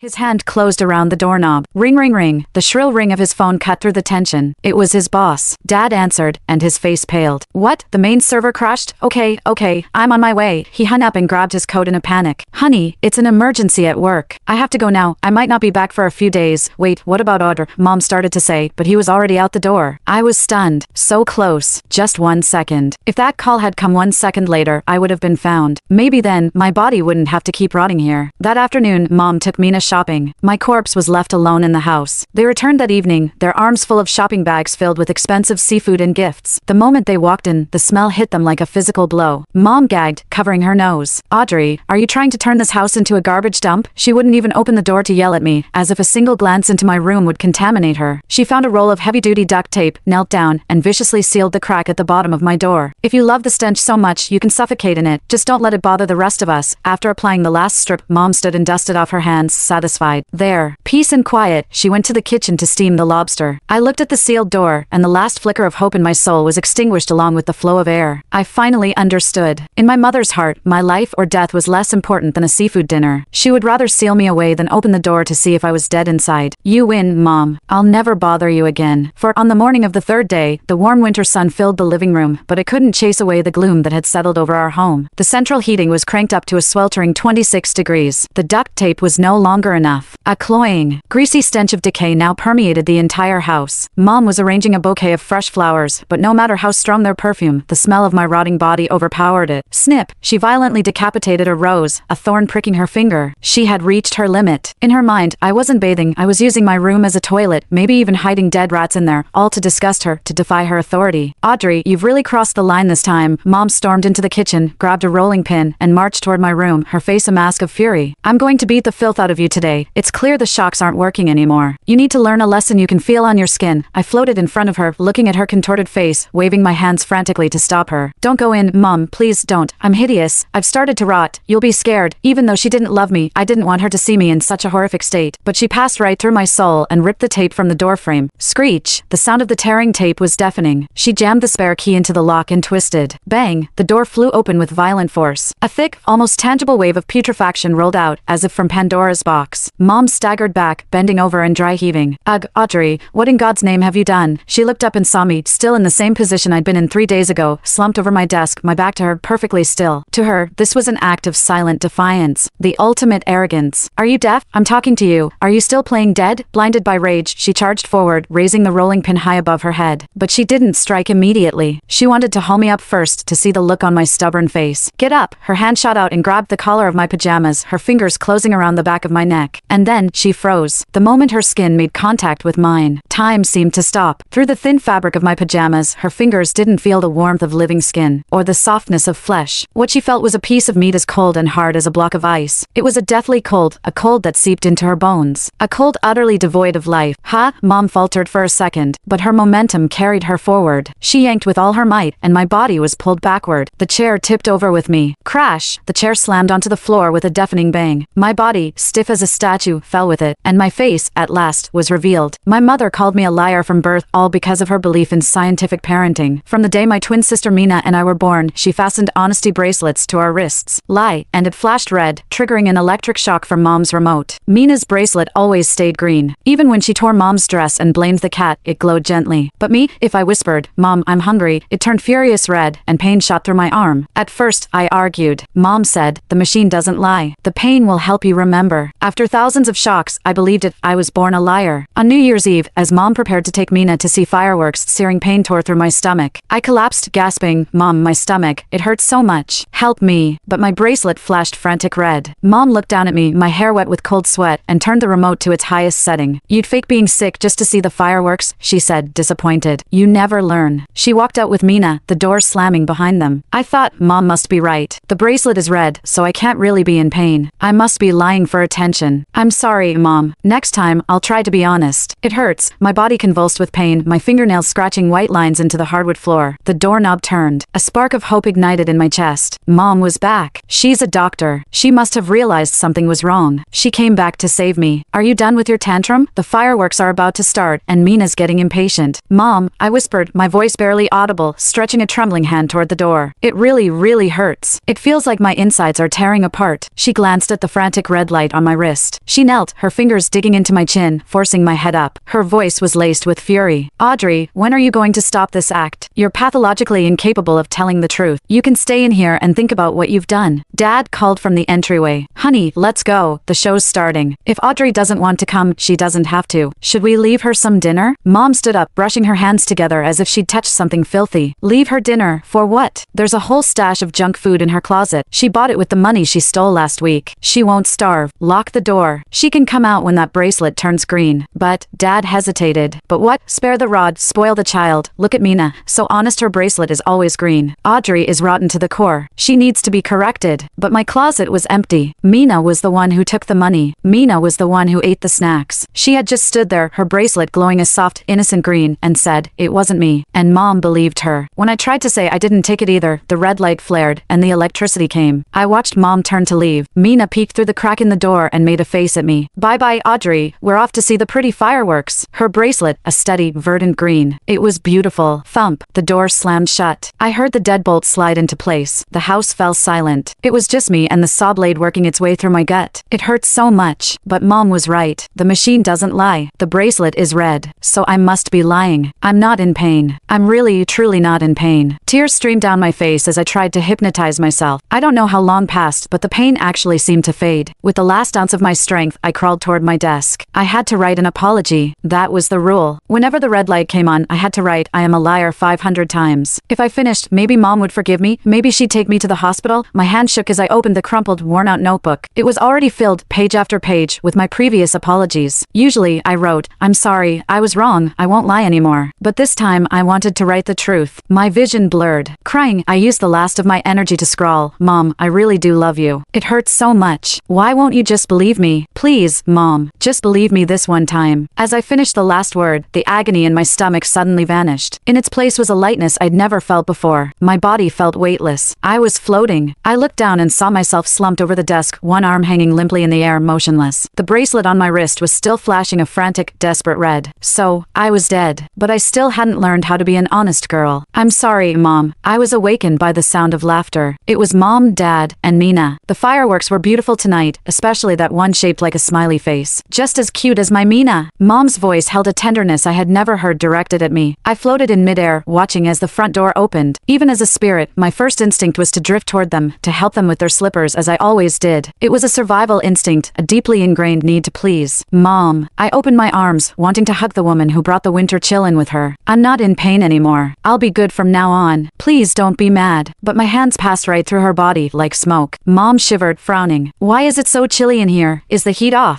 His hand closed around the doorknob. Ring, ring, ring. The shrill ring of his phone cut through the tension. It was his boss. Dad answered, and his face paled. What? The main server crashed? Okay, I'm on my way. He hung up and grabbed his coat in a panic. Honey, it's an emergency at work. I have to go now. I might not be back for a few days. Wait, what about Audrey? Mom started to say, but he was already out the door. I was stunned. So close. Just 1 second. If that call had come 1 second later, I would have been found. Maybe then, my body wouldn't have to keep rotting here. That afternoon, Mom took Mina shopping. My corpse was left alone in the house. They returned that evening, their arms full of shopping bags filled with expensive seafood and gifts. The moment they walked in, the smell hit them like a physical blow. Mom gagged, covering her nose. Audrey, are you trying to turn this house into a garbage dump? She wouldn't even open the door to yell at me, as if a single glance into my room would contaminate her. She found a roll of heavy-duty duct tape, knelt down, and viciously sealed the crack at the bottom of my door. If you love the stench so much, you can suffocate in it. Just don't let it bother the rest of us. After applying the last strip, Mom stood and dusted off her hands, satisfied. There. Peace and quiet. She went to the kitchen to steam the lobster. I looked at the sealed door, and the last flicker of hope in my soul was extinguished along with the flow of air. I finally understood. In my mother's heart, my life or death was less important than a seafood dinner. She would rather seal me away than open the door to see if I was dead inside. You win, Mom. I'll never bother you again. For on the morning of the third day, the warm winter sun filled the living room, but it couldn't chase away the gloom that had settled over our home. The central heating was cranked up to a sweltering 26 degrees. The duct tape was no longer enough. A cloying, greasy stench of decay now permeated the entire house. Mom was arranging a bouquet of fresh flowers, but no matter how strong their perfume, the smell of my rotting body overpowered it. Snip! She violently decapitated a rose, a thorn pricking her finger. She had reached her limit. In her mind, I wasn't bathing, I was using my room as a toilet, maybe even hiding dead rats in there, all to disgust her, to defy her authority. Audrey, you've really crossed the line this time. Mom stormed into the kitchen, grabbed a rolling pin, and marched toward my room, her face a mask of fury. I'm going to beat the filth out of you today. It's clear the shocks aren't working anymore. You need to learn a lesson you can feel on your skin. I floated in front of her, looking at her contorted face, waving my hands frantically to stop her. Don't go in, Mom, please don't. I'm hideous. I've started to rot. You'll be scared. Even though she didn't love me, I didn't want her to see me in such a horrific state. But she passed right through my soul and ripped the tape from the doorframe. Screech! The sound of the tearing tape was deafening. She jammed the spare key into the lock and twisted. Bang! The door flew open with violent force. A thick, almost tangible wave of putrefaction rolled out, as if from Pandora's box. Mom staggered back, bending over and dry heaving. Ugh, Audrey, what in God's name have you done? She looked up and saw me, still in the same position I'd been in 3 days ago, slumped over my desk, my back to her, perfectly still. To her, this was an act of silent defiance. The ultimate arrogance. Are you deaf? I'm talking to you. Are you still playing dead? Blinded by rage, she charged forward, raising the rolling pin high above her head. But she didn't strike immediately. She wanted to haul me up first, to see the look on my stubborn face. Get up! Her hand shot out and grabbed the collar of my pajamas, her fingers closing around the back of my neck. And then, she froze. The moment her skin made contact with mine, time seemed to stop. Through the thin fabric of my pajamas, her fingers didn't feel the warmth of living skin, or the softness of flesh. What she felt was a piece of meat as cold and hard as a block of ice. It was a deathly cold, a cold that seeped into her bones. A cold utterly devoid of life. Ha! Mom faltered for a second, but her momentum carried her forward. She yanked with all her might, and my body was pulled backward. The chair tipped over with me. Crash! The chair slammed onto the floor with a deafening bang. My body, stiff as a statue, fell with it, and my face, at last, was revealed. My mother called me a liar from birth, all because of her belief in scientific parenting. From the day my twin sister Mina and I were born, she fastened honesty bracelets to our wrists. Lie, and it flashed red, triggering an electric shock from Mom's remote. Mina's bracelet always stayed green. Even when she tore Mom's dress and blamed the cat, it glowed gently. But me, if I whispered, Mom, I'm hungry, it turned furious red, and pain shot through my arm. At first, I argued. Mom said, the machine doesn't lie. The pain will help you remember. After thousands of shocks, I believed it. I was born a liar. On New Year's Eve, as Mom prepared to take Mina to see fireworks, searing pain tore through my stomach. I collapsed, gasping, Mom, my stomach, it hurts so much. Help me. But my bracelet flashed frantic red. Mom looked down at me, my hair wet with cold sweat, and turned the remote to its highest setting. You'd fake being sick just to see the fireworks, she said, disappointed. You never learn. She walked out with Mina, the door slamming behind them. I thought, Mom must be right. The bracelet is red, so I can't really be in pain. I must be lying for attention. I'm sorry, Mom. Next time, I'll try to be honest. It hurts. My body convulsed with pain, my fingernails scratching white lines into the hardwood floor. The doorknob turned. A spark of hope ignited in my chest. Mom was back. She's a doctor. She must have realized something was wrong. She came back to save me. Are you done with your tantrum? The fireworks are about to start, and Mina's getting impatient. Mom, I whispered, my voice barely audible, stretching a trembling hand toward the door. It really hurts. It feels like my insides are tearing apart. She glanced at the frantic red light on my wrist. She knelt, her fingers digging into my chin, forcing my head up. Her voice was laced with fury. Audrey, when are you going to stop this act? You're pathologically incapable of telling the truth. You can stay in here and think about what you've done. Dad called from the entryway. Honey, let's go. The show's starting. If Audrey doesn't want to come, she doesn't have to. Should we leave her some dinner? Mom stood up, brushing her hands together as if she'd touched something filthy. Leave her dinner? For what? There's a whole stash of junk food in her closet. She bought it with the money she stole last week. She won't starve. Lock the door. She can come out when that bracelet turns green. But, Dad hesitated. But what? Spare the rod, spoil the child. Look at Mina. So honest, her bracelet is always green. Audrey is rotten to the core. She needs to be corrected. But my closet was empty. Mina was the one who took the money. Mina was the one who ate the snacks. She had just stood there, her bracelet glowing a soft, innocent green, and said, "It wasn't me." And Mom believed her. When I tried to say I didn't take it either, the red light flared, and the electricity came. I watched Mom turn to leave. Mina peeked through the crack in the door and made a face at me. "Bye-bye, Audrey. We're off to see the pretty fireworks." Her bracelet, a steady, verdant green. It was beautiful. Thump. The door slammed shut. I heard the deadbolt slide into place. The house fell silent. It was just me and the saw blade working its way through my gut. It hurt so much. But Mom was right. The machine doesn't lie. The bracelet is red. So I must be lying. I'm not in pain. I'm really, truly not in pain. Tears streamed down my face as I tried to hypnotize myself. I don't know how long passed, but the pain actually seemed to fade. With the last ounce of my strength, I crawled toward my desk. I had to write an apology. That was the rule. Whenever the red light came on, I had to write, "I am a liar" 500 times. If I finished, maybe Mom would forgive me. Maybe she'd take me to the hospital. My hand shook as I opened the crumpled, worn-out notebook. It was already filled, page after page, with my previous apologies. Usually, I wrote, "I'm sorry, I was wrong, I won't lie anymore." But this time, I wanted to write the truth. My vision blurred. Crying, I used the last of my energy to scrawl, "Mom, I really do love you. It hurts so much. Why won't you just believe me? Please, Mom, just believe me this one time." As I finished the last word, the agony in my stomach suddenly vanished. In its place was a lightness I'd never felt before. My body felt weightless. I was floating. I looked down and saw myself slumped over the desk, one arm hanging limply in the air, motionless. The bracelet on my wrist was still flashing a frantic, desperate red. So, I was dead. But I still hadn't learned how to be an honest girl. "I'm sorry, Mom." I was awakened by the sound of laughter. It was Mom, Dad, and Mina. The fireworks were beautiful tonight, especially that one shaped like a smiley face. Just as cute as my Mina. Mom's voice held a tenderness I had never heard directed at me. I floated in midair, watching as the front door opened. Even as a spirit, my first instinct was to drift toward them, to help them with their slippers as I always did. It was a survival instinct, a deeply ingrained need to please. Mom. I opened my arms, wanting to hug the woman who brought the winter chill in with her. "I'm not in pain anymore. I'll be good from now on. Please don't be mad." But my hands passed right through her body, like smoke. Mom shivered, frowning. "Why is it so chilly in here? Is the heat off?"